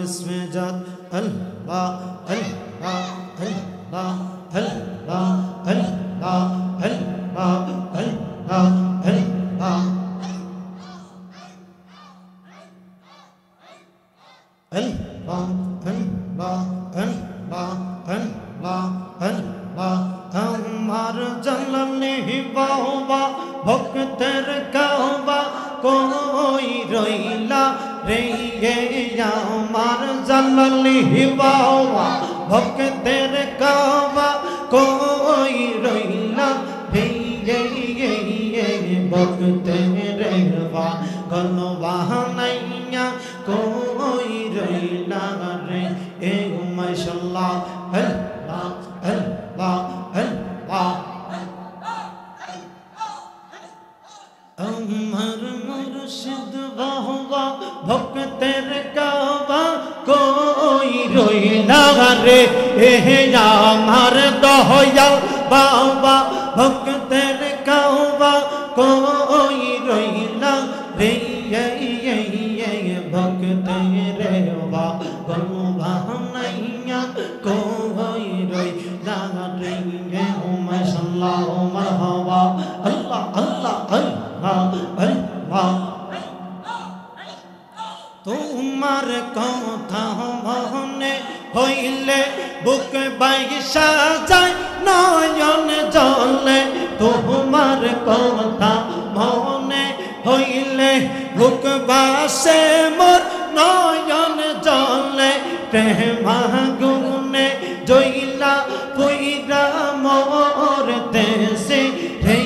इसमें जात अल्लाह अल्लाह अल्लाह अल्लाह अल्लाह अल्लाह अल्लाह अल्लाह अल्लाह अल्लाह अल्लाह अल्लाह अल्लाह हमार जलनी बाबा भक्तर काबा कोई रोइला रे हमार जलनी बाबा भक्तर काबा कोई रोइला रे भक्तर बा गलवा नैया कोई रोइला रे ए माशाअल्लाह अल्लाह अल्लाह अल्लाह अमर मुर्शिद बाबा भक्तर काबा कोई रोइला रे ए हमार दयाल बाबा भक्तर काबा कोई रोइला रे भक्तर बा गलवा नैया कोई रोइला रे माशाअल्लाह मरहबा अल्लाह अल्लाह अल्लाह अल्लाह तुम्हार কথা মনে হইলে বুক বাইসা যায় নয়ন জলে তোমার কথা মনে হইলে বুক বাসে মোর নয়ন জলে প্রেম আগুনে জইলা পুইরা মোর দেশে রে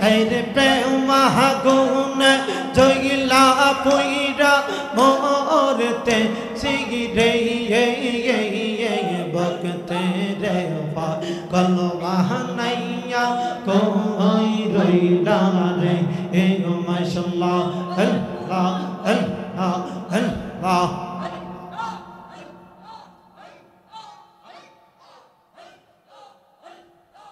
আরে প্রেম আগুনে জইলা পুইরা মোর দেশে রে ভক্তে রে কলবা নাইয়া কোই রইলা রে এ মাশাআল্লাহ আল্লাহ আল্লাহ আল্লাহ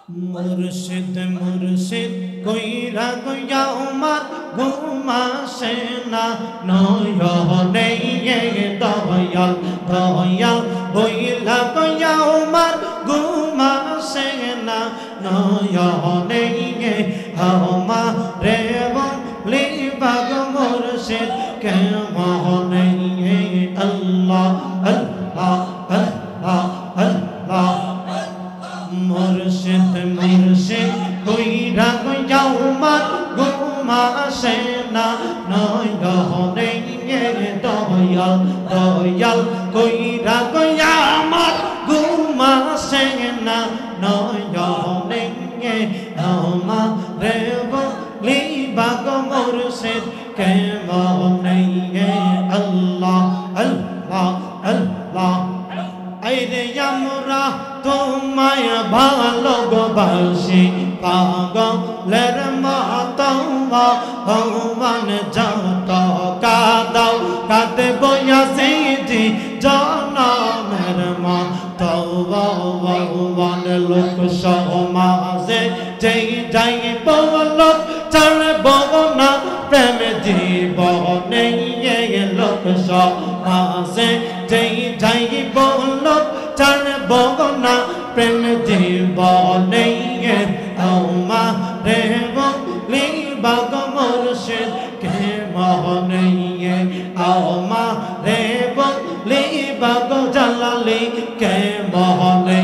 मुर्शिद मुर्शिद कोईरा गोया उमर घुमा सेना नयने दयाल दयाल कोईरा गोया उमर घुमा सेना नयने हमारे बोली बाग मुर्शिद के मोहने अल्लाह अल्लाह अल्लाह अल्लाह मुर्शिद मुर्शिद कोईरा गोया उमर घुमा सेना नयने दयाल दयाल कोईरा गोया उमर घुमा सेना नयने हमारे बोली बाग मुर्शिद के मोहने अल्लाह अल्लाह अल्लाह আইরে আমরা তোমায় ভালোবাসি পাগলের মতো ভগবান যত কাদাও কাঁদে বয়াসি জি জনমের মতো ভগবান লোক সমাজে যেই যাই বলত ছাড়ব না প্রেম জীবনে লোক সমাজে যেই যাই বলত ছাড়ব না প্রেম জীবনে আমারে বলি বাগ মুর্শিদ কে মোহনে আমারে বলি বাগ জালালি কে মোহনে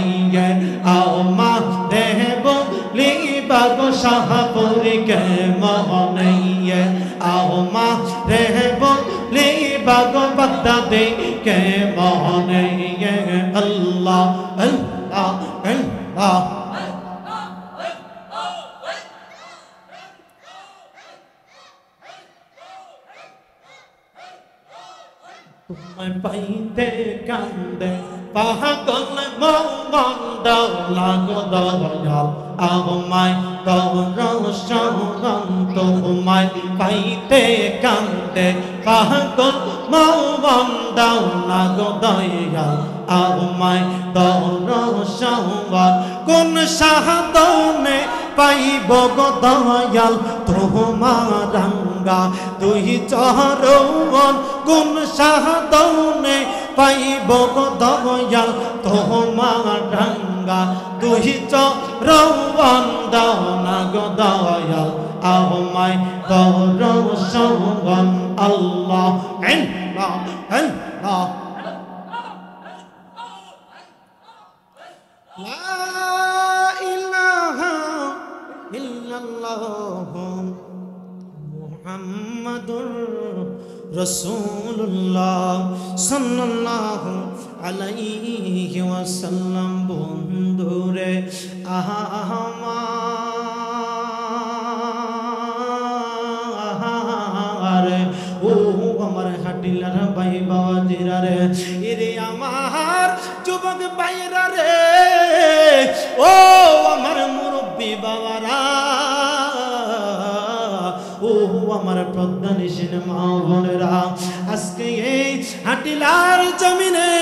আমারে বলি বাগ শাহপুরি কে মোহনে আমারে বলি বাগ বাগদাদি কে মোহনে अल्लाह अल्लाह अल्लाह तुम्हें पाइते कांदे पागल मोमन लागो दयाल আমায় করো শরণ তোমায় পাইতে কান্দে পাগল মন দাও না গো দয়াল আমায় করো শরণ কোন সাধনে পাইব গো দয়াল তোমার রঙ্গা তুই চরণ কোন সাধনে পাইব গো দয়াল তোমার ডাঙ্গা দুই চরবন্দনা গো দয়াল আমায় দর্শন আল্লাহ আল্লাহ আল্লাহ লা ইলাহা ইল্লাল্লাহ মুহাম্মাদুর রাসূলুল্লাহ সাল্লাল্লাহু আলাইহি ওয়াসাল্লাম বন্ধুরে আহারে ও আমার হাটিলার ভাই বাবাজিরা রে এরে আমার যুবক ভাইরা রে ও আমার মুরব্বি বাবারা ও আমার প্রজ্ঞানিশীন মা বোনেরা আজকে এই হাটিলার জমিনে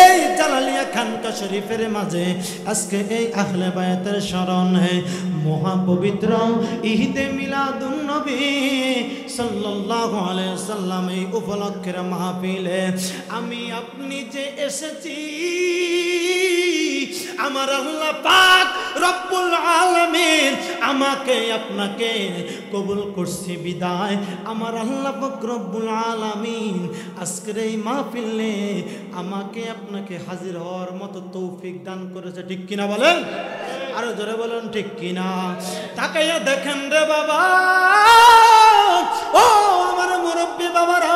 এই জালালিয়া খানকা শরীফের মাঝে আজকে এই আহলে বায়াতের স্মরণে মহাপবিত্র ঈদে মিলাদুন নবী সাল্লাল্লাহু আলাইহি ওয়াসাল্লাম এই উপলক্ষের মাহফিলে আমি আপনি যে এসেছি আমার আল্লাহ পাক রব্বুল আলামিন আমাকে আপনাকে কবুল করছে বিদায় আমার আল্লাহ পাক রব্বুল আলামিন আজকের এই মাহফিলে আমাকে আপনাকে হাজির হওয়ার মতো তৌফিক দান করেছে ঠিক কিনা বলেন আরো জোরে বলেন ঠিক কিনা তাকাইয়া দেখেন রে বাবা ও আমার মুরব্বী বাবারা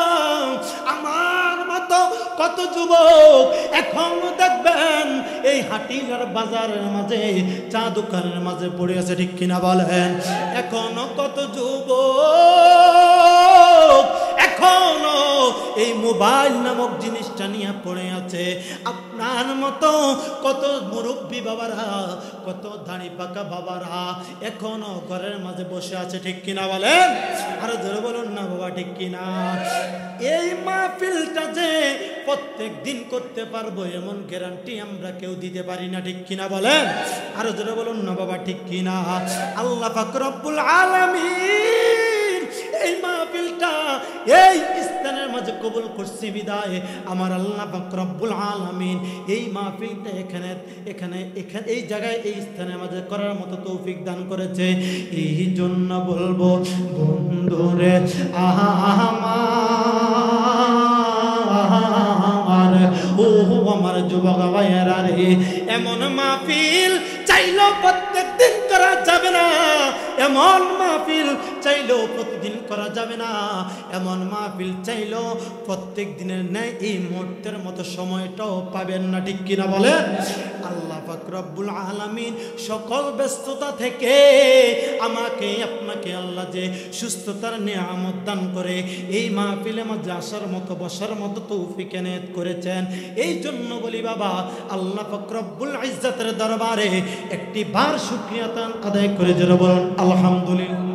আমার মতো কত যুবক এখন দেখবেন এই হাটিলার বাজারের মাঝে চা দোকানের মাঝে পড়ে আছে ঠিক কিনা বলেন এখনো কত যুবক এখনো এই মোবাইল নামক জিনিসটা নিয়ে পড়ে আছে আপনার মতো কত মুরব্বী বাবারা কত দাড়ি পাকা বাবারা এখনো ঘরের মাঝে বসে আছে ঠিক কিনা বলেন আরো জোরে বলুন না বাবা ঠিক কিনা এই মাহফিলটা যে প্রত্যেক দিন করতে পারবো এমন গ্যারান্টি আমরা কেউ দিতে পারি না ঠিক কিনা বলেন আরো জোরে বলুন না বাবা ঠিক কিনা আল্লাহ পাক রব্বুল আলামিন এই মাহফিলটা এই স্থানের মাঝে কবুল করছে বিদায় আমার আল্লাহ পাক রব্বুল আলামিন এই মাহফিলটা এখানে এখানে এখানে এই জায়গায় এই স্থানের মাঝে করার মতো তৌফিক দান করেছে এই জন্য বলবো বন্ধুরে আমার ও আমার যুবক ভাইয়েরা রে এমন মাহফিল চাইলেও প্রত্যেক দিন করা যাবে না এমন মাহফিল চাইলেও প্রতিদিন করা যাবে না এমন মাহফিল চাইলেও প্রত্যেক দিনের ন্যায় এই মুহূর্তের মতো সময়টাও পাবেন না ঠিক কিনা বলেন আল্লাহ পাক রব্বুল আলামিন সকল ব্যস্ততা থেকে আমাকে আপনাকে আল্লাহ যে সুস্থতার নিয়ামত দান করে এই মাহফিলে মাঝে আসার মতো বসার মতো তৌফিক এনায়েত করেছেন এই জন্য বলি বাবা আল্লাহ পাক রব্বুল ইজ্জতের দরবারে একটি বার শুকরিয়া আদায় করে জোরে বলুন আলহামদুলিল্লাহ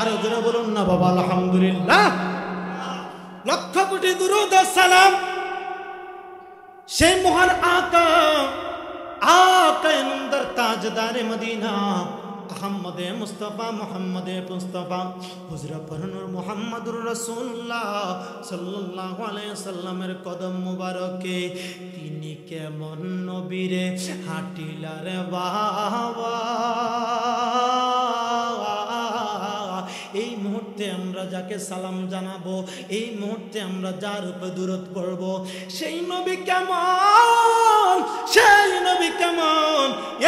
আরো জোরে বলুন না বাবা আলহামদুলিল্লাহ লক্ষ কোটি দুরূদ ও সালাম সেই মহান আকা নন্দর তাজদারে মদিনা আহমদে মুস্তাফা মুহাম্মদে মুস্তাফা হুজরা পরনুর মুহাম্মদুর রাসূলুল্লাহ সাল্লাল্লাহু আলাইহি ওয়াসাল্লামের কদম মুবারকে তিনি কেমন নবীরে হাটিলারে বাবা এই মুহূর্তে আমরা যাকে সালাম জানাবো এই মুহূর্তে আমরা যার উপর দরুদ পড়ব সেই নবী কেমন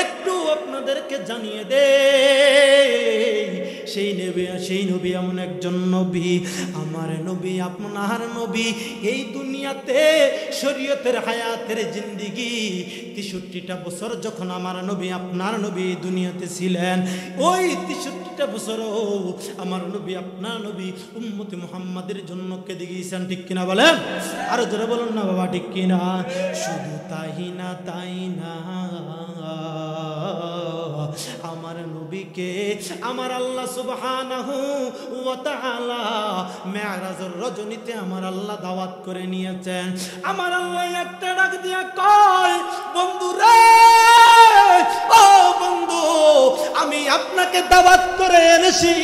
একটু আপনাদেরকে জানিয়ে দে সেই নবী এমন একজন নবী আমার নবী আপনার নবী এই দুনিয়াতে শরীয়তের হায়াতের জিন্দেগি ৬৩টা বছর যখন আমার নবী আপনার নবী দুনিয়াতে ছিলেন ওই ৬৩টা বছরও আমার নবী আপনার নবী উম্মতে মুহাম্মাদের জন্য কেঁদে গিয়েছেন ঠিক কিনা বলেন আরো জোরে বলুন না বাবা ঠিক কিনা শুধু তাই না আমার নবীকে আমার আল্লাহ সুবহানাহু ওয়া তাআলা মেরাজের রজনীতে আমার আল্লাহ দাওয়াত করে নিয়েছেন আমার আল্লাহ একটা ডাক দিয়া কয় বন্ধু রে ও বন্ধু আমি আপনাকে দাওয়াত করে এনেছি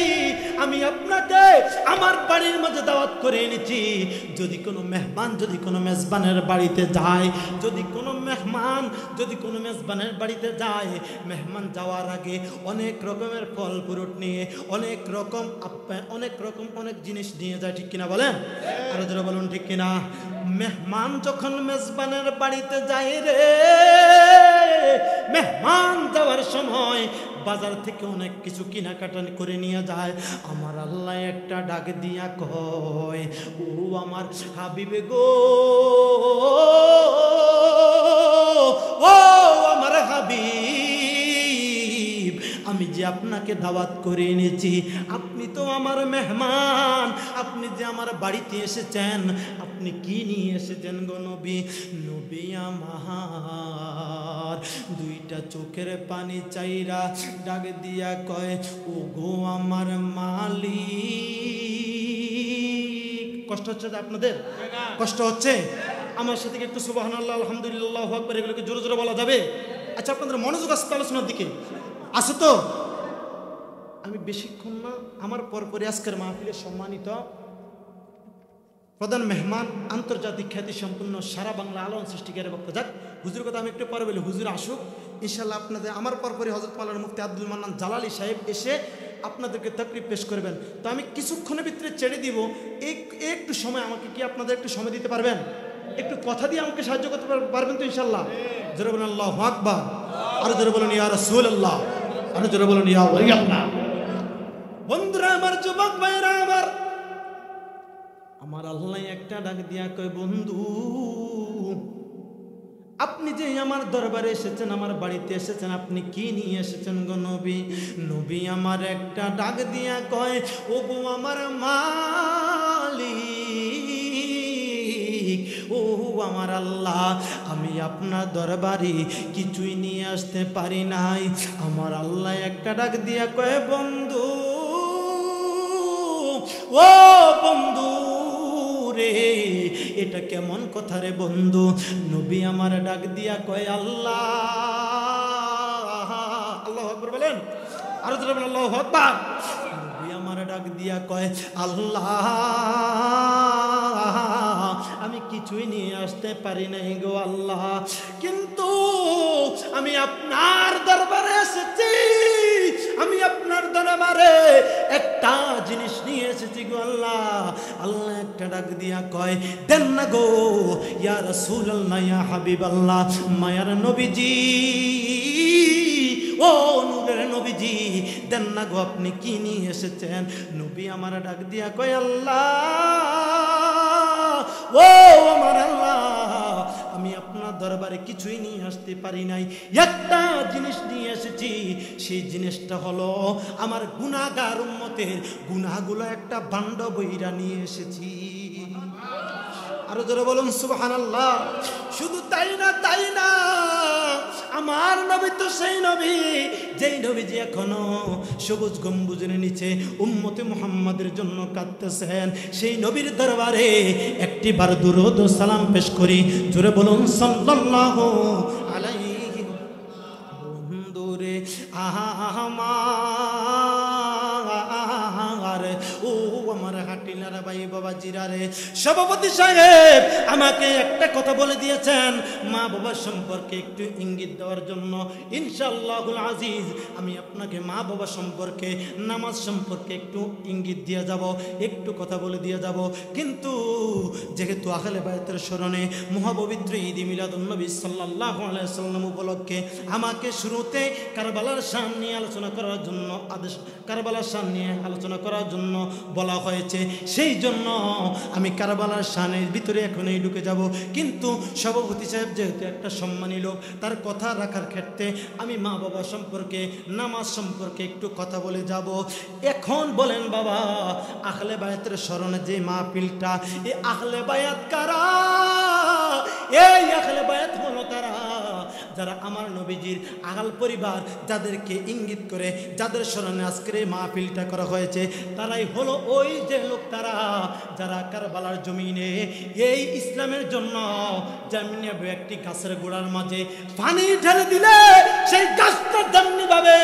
আমি আপনাকে আমার বাড়ির মাঝে দাওয়াত করে এনেছি। যদি কোনো মেহমান, যদি কোনো মেজবানের বাড়িতে যায়, যদি কোনো মেজবানের বাড়িতে যায়, মেহমান যাওয়ার আগে অনেক রকমের ফল ফ্রুট নিয়ে, অনেক রকম অনেক জিনিস নিয়ে যায়, ঠিক কিনা বলেন? আরো যারা বলুন ঠিক কিনা? মেহমান যখন মেজবানের বাড়িতে যায় রে, মেহমান যাওয়ার সময় বাজার থেকে অনেক কিছু কেনাকাটা করে নিয়ে যায়। আমার আল্লাহ একটা ডাক দিয়া কয়, ও আমার হাবিবে গো, ও আমার হাবিব, আমি যে আপনাকে দাওয়াত করে এনেছি, আপনি তো আমার মেহমান, আপনি যে আমার বাড়িতে এসেছেন, আপনি কি নিয়ে এসেছেন গো নবী? নবী আমার দুইটা চোখের পানি চাইরা ডাক দিয়া কয়, ও গো আমার মালিক। কষ্ট হচ্ছে আপনাদের? কষ্ট হচ্ছে? আমার সাথে একটু সুবহানাল্লাহ, আলহামদুলিল্লাহ, আল্লাহু আকবার এগুলোকে জোরে জোরে বলা যাবে? আচ্ছা, আপনাদের মনোযোগ আসতে আলোচনার দিকে আছে তো? আমি বেশিক্ষণ না, আমার পরপরই আজকের মাহফিলের সম্মানিত প্রধান মেহমান, আন্তর্জাতিক খ্যাতি সম্পন্ন সারা বাংলা আলোড়ন সৃষ্টিকারী বক্তা, যাক হুজুর কথা আমি একটু পরে বলি, হুজুর আসুক ইনশাল্লাহ। আপনাদের আমার পরপরই হযরত মাওলানা মুফতি আব্দুল মান্নান জালালী সাহেব এসে আপনাদেরকে তাকরির পেশ করবেন। তো আমি কিছুক্ষণের ভিতরে ছেড়ে দিব, একটু সময় আমাকে কি আপনাদের একটু সময় দিতে পারবেন? একটু কথা দিয়ে আমাকে সাহায্য করতে পারবেন তো ইনশাল্লাহ? জোরে বলুন আল্লাহু আকবার, আরো জোরে বলুন ইয়া রাসূলুল্লাহ, আরো জোরে বলুন ইয়া ওয়ালিয়াল্লাহ। বন্ধুরা আমার, যুবক ভাইরা আমার আল্লাহ একটা ডাক দিয়া কয়, বন্ধু আপনি যে আমার দরবারে এসেছেন, আমার বাড়িতে এসেছেন, আপনি কি নিয়ে এসেছেন গো নবী? নবী আমার একটা ডাক দিয়া কয়, ও গো আমার মালিক, ও আমার আল্লাহ, আমি আপনার দরবারে কিছুই নিয়ে আসতে পারি নাই। আমার আল্লাহ একটা ডাক দিয়া কয়, বন্ধু, ও বন্ধু রে, এটা কেমন কথা রে বন্ধু? নবী আমার ডাক দিয়া কয়, আল্লাহ, আল্লাহু আকবার বলেন, আরো জোরে বলেন আল্লাহু আকবার। নবী আমার ডাক দিয়া কয়, আল্লাহ, আমি কিছুই নিয়ে আসতে পারি নাই গো আল্লাহ, কিন্তু আমি আপনার দরবারে এসেছি, আমি আপনার দরবারে একটা জিনিস নিয়ে এসেছি গো আল্লাহ। আল্লাহ একটা ডাক দিয়া কয়, দেন না গো ইয়া রাসূলুল্লাহ, ইয়া হাবিবাল্লাহ, মায়ার নবীজি, ও নূরের নবীজি, দেন না গো, আপনি কি নিয়ে এসেছেন? নবী আমার ডাক দিয়া কয়, আল্লাহ, ও আমার আল্লাহ, আমি আপনার দরবারে কিছুই নিয়ে আসতে পারি নাই, একটা জিনিস নিয়ে এসেছি। সেই জিনিসটা হলো আমার গুনাহগার উম্মতের গুনাহগুলো একটা ভাণ্ড বইরা নিয়ে এসেছি। আরো জোরে বলুন সুবহানাল্লাহ। শুধু তাই না, আমার নবী তো সেই নবী, যেই নবীজি এখনো সবুজ গম্বুজের নিচে উম্মতে মুহাম্মাদের জন্য কাঁদতেছেন। সেই নবীর দরবারে একটি বার দুরূদ ও সালাম পেশ করি, জোরে বলুন সাল্লাল্লাহু আলাইহি। বন্ধুরে আমার, ও আমার হাটিলার ভাই বাবা জিরারে সভাপতি সাহেব আমাকে একটা কথা বলে দিয়েছেন, মা বাবার সম্পর্কে একটু ইঙ্গিত দেওয়ার জন্য। ইনশাআল্লাহুল আজিজ আমি আপনাকে মা বাবা সম্পর্কে, নামাজ সম্পর্কে একটু ইঙ্গিত দিয়ে যাব, একটু কথা বলে দিয়ে যাব। কিন্তু যেহেতু আহলে বায়তের স্মরণে মহাপবিত্র ঈদ মিলাদুন নবী সাল্লাল্লাহু আলাইহি ওয়াসাল্লাম উপলক্ষে আমাকে শুরুতে কারবালার শান নিয়ে আলোচনা করার জন্য আদেশ, কারবালার শান নিয়ে আলোচনা করার জন্য বলা হয়েছে। সেই জন্য আমি কারবালার শানের ভিতরে এখনই ঢুকে যাব, কিন্তু সভাপতি সাহেব যেহেতু একটা সম্মানী লোক, তার কথা রাখার ক্ষেত্রে আমি মা বাবা সম্পর্কে, নামাজ সম্পর্কে একটু কথা বলে যাব। এখন বলেন বাবা, আহলে বায়াতের স্মরণে যে মাহফিলটা, এই আহলে বায়াত কারা? এই আহলে বায়াত হলো তারা যারা আমার নবীজির আগাল পরিবার, যাদেরকে ইঙ্গিত করে, যাদের স্মরণে আজকের এই মাহফিলটা করা হয়েছে, তারাই হলো ওই যে লোক, তারা যারা কারবালার জমিনে এই ইসলামের জন্য যেমনি একটি গাছের গোড়ার মাঝে পানি ঢেলে দিলে সেই গাছটা যেমনি ভাবে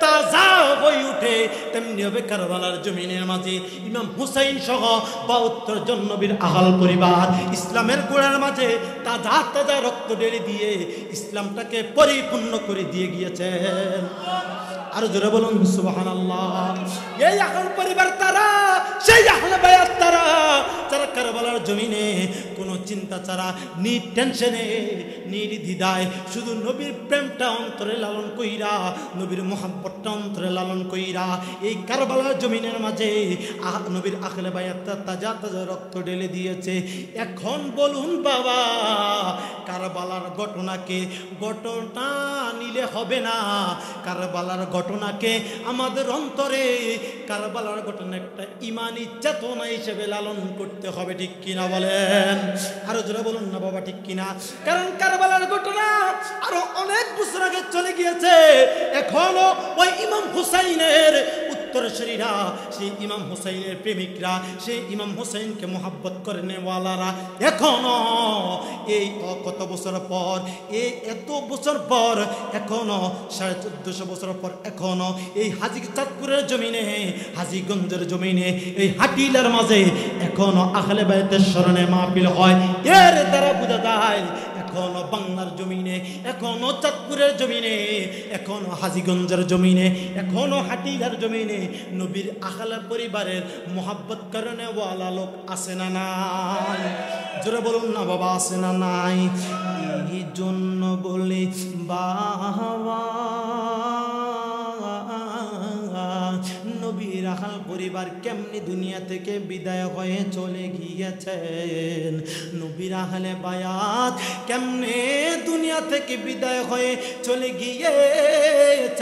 তাজা হয়ে উঠে, তেমনি হবে কারবালার জমিনের মাঝে ইমাম হুসাইন সহ 72 জন নবীর আহাল পরিবার ইসলামের গোড়ার মাঝে তাজা তাজা রক্ত ঢেলে দিয়ে ইসলামটাকে পরিপূর্ণ করে দিয়ে গিয়েছেন। আর জোরে বলুন সুবহানাল্লাহ। এই আহল পরিবার তারা, সেই আহলে বায়াত তারা, যারা কারবালার জমিনে কোনো চিন্তা ছাড়া, টেনশনে, নির্দ্বিধায় শুধু নবীর প্রেমটা অন্তরে লালন কইরা, নবীর মোহাব্বতটা অন্তরে লালন কইরা এই কারবালার জমিনের মাঝে নবীর আহলে বায়াত তাজা তাজা রক্ত ঢেলে দিয়েছে। এখন বলুন বাবা, কারবালার ঘটনা নিলে হবে না। কারবালার ঘটনাকে আমাদের অন্তরে, কারবালার ঘটনা একটা ইমানি চেতনা হিসেবে লালন করতে হবে, ঠিক কিনা বলেন? আরো জোরে বলুন না বাবা, ঠিক কিনা? কারণ কারবালার ঘটনা আরো অনেক বছর আগে চলে গিয়েছে। এখনো ওই ইমাম হুসাইনের উত্তরসূরিরা, সেই ইমাম হুসাইনের প্রেমিকরা, সেই ইমাম হুসাইনকে মোহাব্বত করে নেওয়ালারা এখনো এই কত বছর পর, এই এত বছর পর, এখনো 1450 বছর পর এখনো এই হাজী চাঁদপুরের জমিনে, হাজীগঞ্জের জমিনে, এই হাটিলার মাঝে এখনো আহলে বায়তের স্মরণে মাহফিল হয়। এর দ্বারা বোঝা যায় এখনো বাংলার জমিনে, এখনো চাঁদপুরের জমিনে, এখনো হাজীগঞ্জের জমিনে, এখনো হাটিলার জমিনে নবীর আহলে পরিবারের মোহাব্বত করনে ওয়ালা লোক আছে না নাই? জোরে বলুন না বাবা, আছে না নাই? এই জন্য বলি বাবা, নবীর আহল পরিবার কেমনি দুনিয়া থেকে বিদায় হয়ে চলে গিয়েছেন, নবীর আহলে বায়াত কেমনে দুনিয়া থেকে বিদায় হয়ে চলে গিয়েছেন।